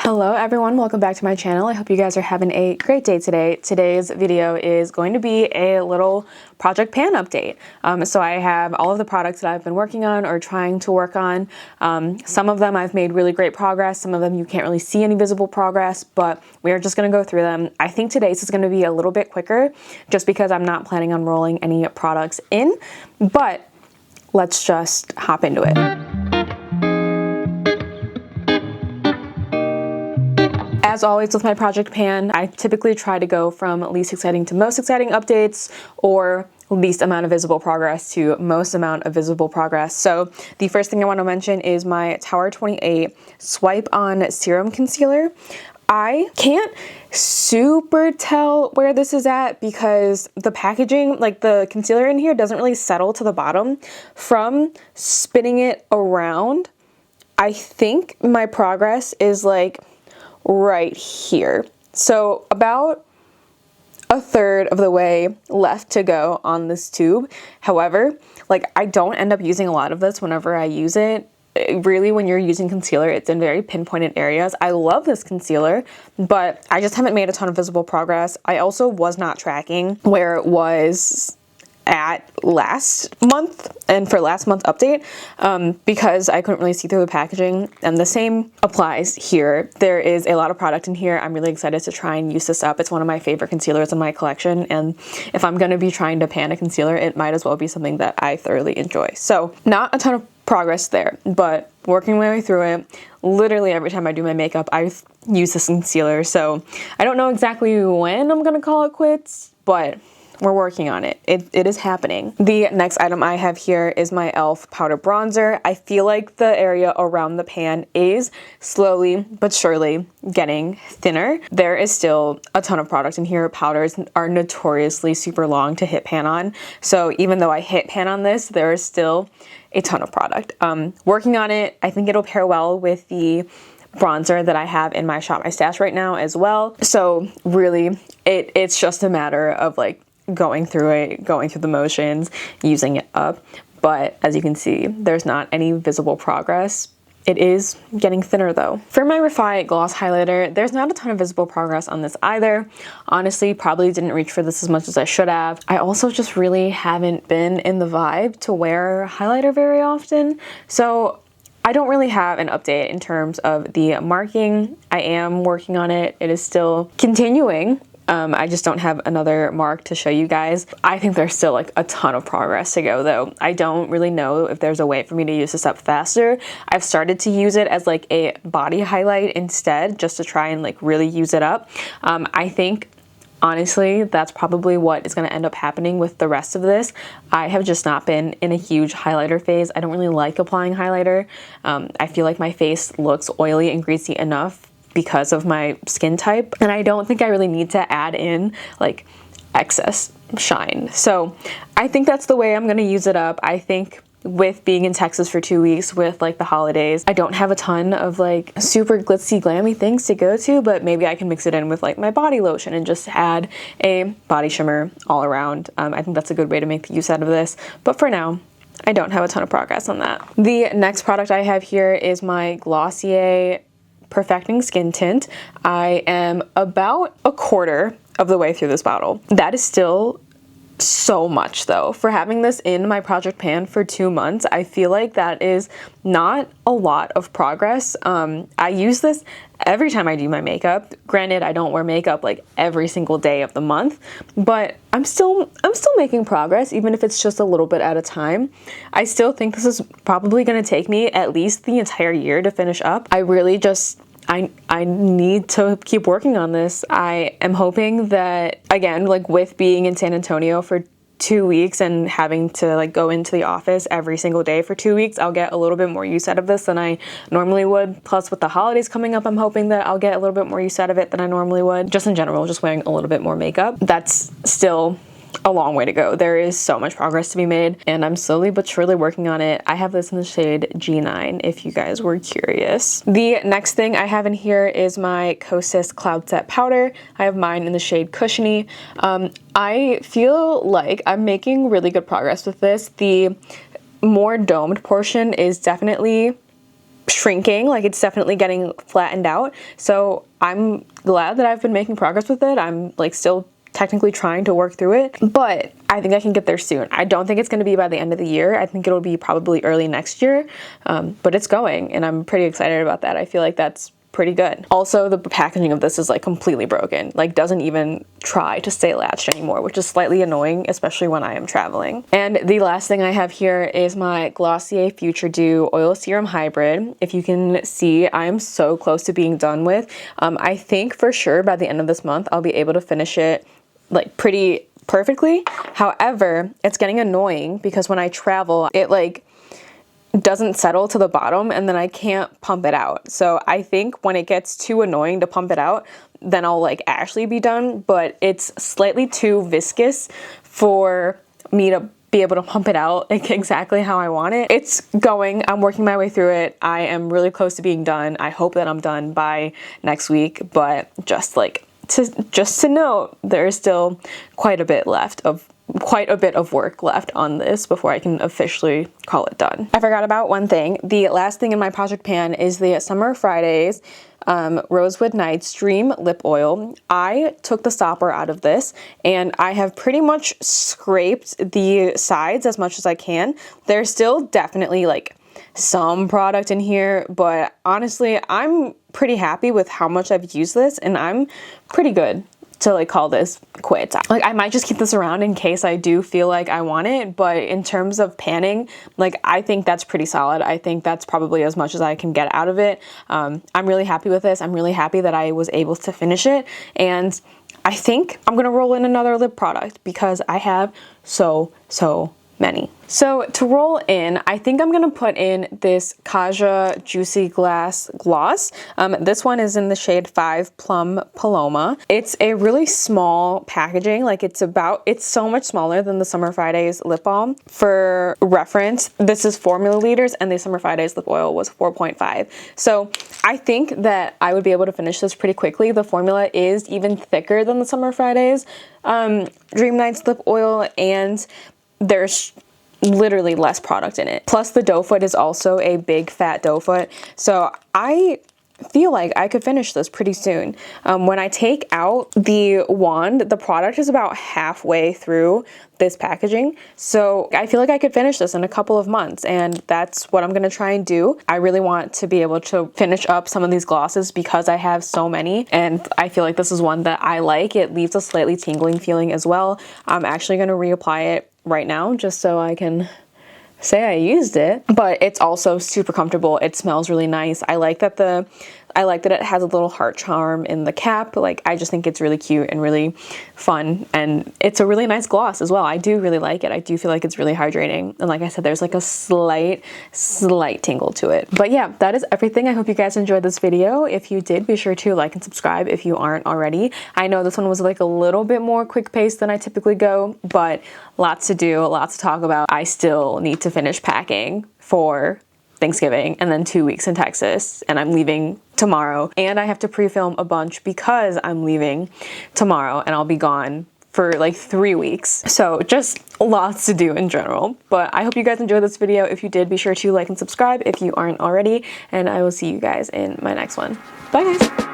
Hello everyone, welcome back to my channel. I hope you guys are having a great day today. Today's video is going to be a little project pan update. So I have all of the products that I've been working on or trying to work on. Some of them I've made really great progress. Some of them you can't really see any visible progress, but we are just going to go through them. I think today's is going to be a little bit quicker just because I'm not planning on rolling any products in, but let's just hop into it. As always with my project pan, I typically try to go from least exciting to most exciting updates, or least amount of visible progress to most amount of visible progress. So the first thing I want to mention is my Tower 28 Swipe On Serum Concealer. I can't super tell where this is at because the packaging, like the concealer in here, doesn't really settle to the bottom. From spinning it around, I think my progress is like right here. So about a third of the way left to go on this tube. However, like I don't end up using a lot of this whenever I use it. Really, when you're using concealer, it's in very pinpointed areas. I love this concealer, but I just haven't made a ton of visible progress. I also was not tracking where it was at last month and for last month update because I couldn't really see through the packaging, and the same applies here. There is a lot of product in here. I'm really excited to try and use this up. It's one of my favorite concealers in my collection, and if I'm going to be trying to pan a concealer, it might as well be something that I thoroughly enjoy. So not a ton of progress there, but working my way through it. Literally every time I do my makeup, I use this concealer, so I don't know exactly when I'm gonna call it quits, but we're working on it. It is happening. The next item I have here is my e.l.f. powder bronzer. I feel like the area around the pan is slowly but surely getting thinner. There is still a ton of product in here. Powders are notoriously super long to hit pan on. So even though I hit pan on this, there is still a ton of product. Working on it, I think it'll pair well with the bronzer that I have in my Shop My Stash right now as well. So really, it's just a matter of like going through it, going through the motions, using it up. But as you can see, there's not any visible progress. It is getting thinner though. For my Refi Gloss Highlighter, there's not a ton of visible progress on this either. Honestly, probably didn't reach for this as much as I should have. I also just really haven't been in the vibe to wear highlighter very often. So I don't really have an update in terms of the marking. I am working on it. It is still continuing. I just don't have another mark to show you guys. I think there's still like a ton of progress to go though. I don't really know if there's a way for me to use this up faster. I've started to use it as like a body highlight instead, just to try and like really use it up. I think honestly, that's probably what is going to end up happening with the rest of this. I have just not been in a huge highlighter phase. I don't really like applying highlighter. I feel like my face looks oily and greasy enough because of my skin type, and I don't think I really need to add in like excess shine. So I think that's the way I'm going to use it up. I think with being in Texas for 2 weeks with like the holidays, I don't have a ton of like super glitzy glammy things to go to, but maybe I can mix it in with like my body lotion and just add a body shimmer all around. I think that's a good way to make the use out of this, but for now I don't have a ton of progress on that. The next product I have here is my Glossier Perfecting Skin Tint. I am about a quarter of the way through this bottle. That is still so much though. For having this in my project pan for 2 months, I feel like that is not a lot of progress. I use this every time I do my makeup. Granted, I don't wear makeup like every single day of the month, but I'm still making progress, even if it's just a little bit at a time. I still think this is probably going to take me at least the entire year to finish up. I really just I need to keep working on this. I am hoping that, again, like with being in San Antonio for 2 weeks and having to like go into the office every single day for 2 weeks, I'll get a little bit more use out of this than I normally would. Plus with the holidays coming up, I'm hoping that I'll get a little bit more use out of it than I normally would. Just in general, just wearing a little bit more makeup. That's still a long way to go. There is so much progress to be made, and I'm slowly but surely working on it. I have this in the shade G9 if you guys were curious. The next thing I have in here is my Kosas Cloud Set Powder. I have mine in the shade Cushiony. I feel like I'm making really good progress with this. The more domed portion is definitely shrinking, like it's definitely getting flattened out. So I'm glad that I've been making progress with it. I'm like still technically trying to work through it, but I think I can get there soon. I don't think it's going to be by the end of the year. I think it'll be probably early next year, but it's going, and I'm pretty excited about that. I feel like that's pretty good. Also, the packaging of this is like completely broken, like doesn't even try to stay latched anymore, which is slightly annoying, especially when I am traveling. And the last thing I have here is my Glossier Future Dew Oil Serum Hybrid. If you can see, I am so close to being done with. I think for sure by the end of this month, I'll be able to finish it like pretty perfectly. However, it's getting annoying because when I travel, it like doesn't settle to the bottom and then I can't pump it out. So I think when it gets too annoying to pump it out, then I'll like actually be done, but it's slightly too viscous for me to be able to pump it out like exactly how I want it. It's going, I'm working my way through it. I am really close to being done. I hope that I'm done by next week, but just to note, there is still quite a bit of work left on this before I can officially call it done. I forgot about one thing. The last thing in my project pan is the Summer Fridays Rosewood Nights Dream Lip Oil. I took the stopper out of this and I have pretty much scraped the sides as much as I can. There's still definitely like some product in here, but honestly, I'm pretty happy with how much I've used this, and I'm pretty good to like call this quits. Like I might just keep this around in case I do feel like I want it, but in terms of panning, like I think that's pretty solid. I think that's probably as much as I can get out of it. I'm really happy with this. I'm really happy that I was able to finish it, and I think I'm gonna roll in another lip product because I have so many. So to roll in, I think I'm gonna put in this Kaja Juicy Glass Gloss. This one is in the shade 5 Plum Paloma. It's a really small packaging, like it's so much smaller than the Summer Fridays lip balm. For reference, this is 4 milliliters and the Summer Fridays lip oil was 4.5. So I think that I would be able to finish this pretty quickly. The formula is even thicker than the Summer Fridays Dream Nights lip oil, and there's literally less product in it. Plus the doe foot is also a big fat doe foot. So I feel like I could finish this pretty soon. When I take out the wand, the product is about halfway through this packaging. So I feel like I could finish this in a couple of months, and that's what I'm gonna try and do. I really want to be able to finish up some of these glosses because I have so many, and I feel like this is one that I like. It leaves a slightly tingling feeling as well. I'm actually gonna reapply it right now just so I can say I used it, but it's also super comfortable. It smells really nice. I like that it has a little heart charm in the cap. Like I just think it's really cute and really fun, and it's a really nice gloss as well. I do really like it. I do feel like it's really hydrating, and like I said, there's like a slight tingle to it. But yeah, that is everything. I hope you guys enjoyed this video. If you did, be sure to like and subscribe if you aren't already. I know this one was like a little bit more quick paced than I typically go, but lots to do, lots to talk about. I still need to finish packing for Thanksgiving and then 2 weeks in Texas, and I'm leaving tomorrow, and I have to pre-film a bunch because I'm leaving tomorrow and I'll be gone for like 3 weeks. So just lots to do in general, but I hope you guys enjoyed this video. If you did, be sure to like and subscribe if you aren't already, and I will see you guys in my next one. Bye guys.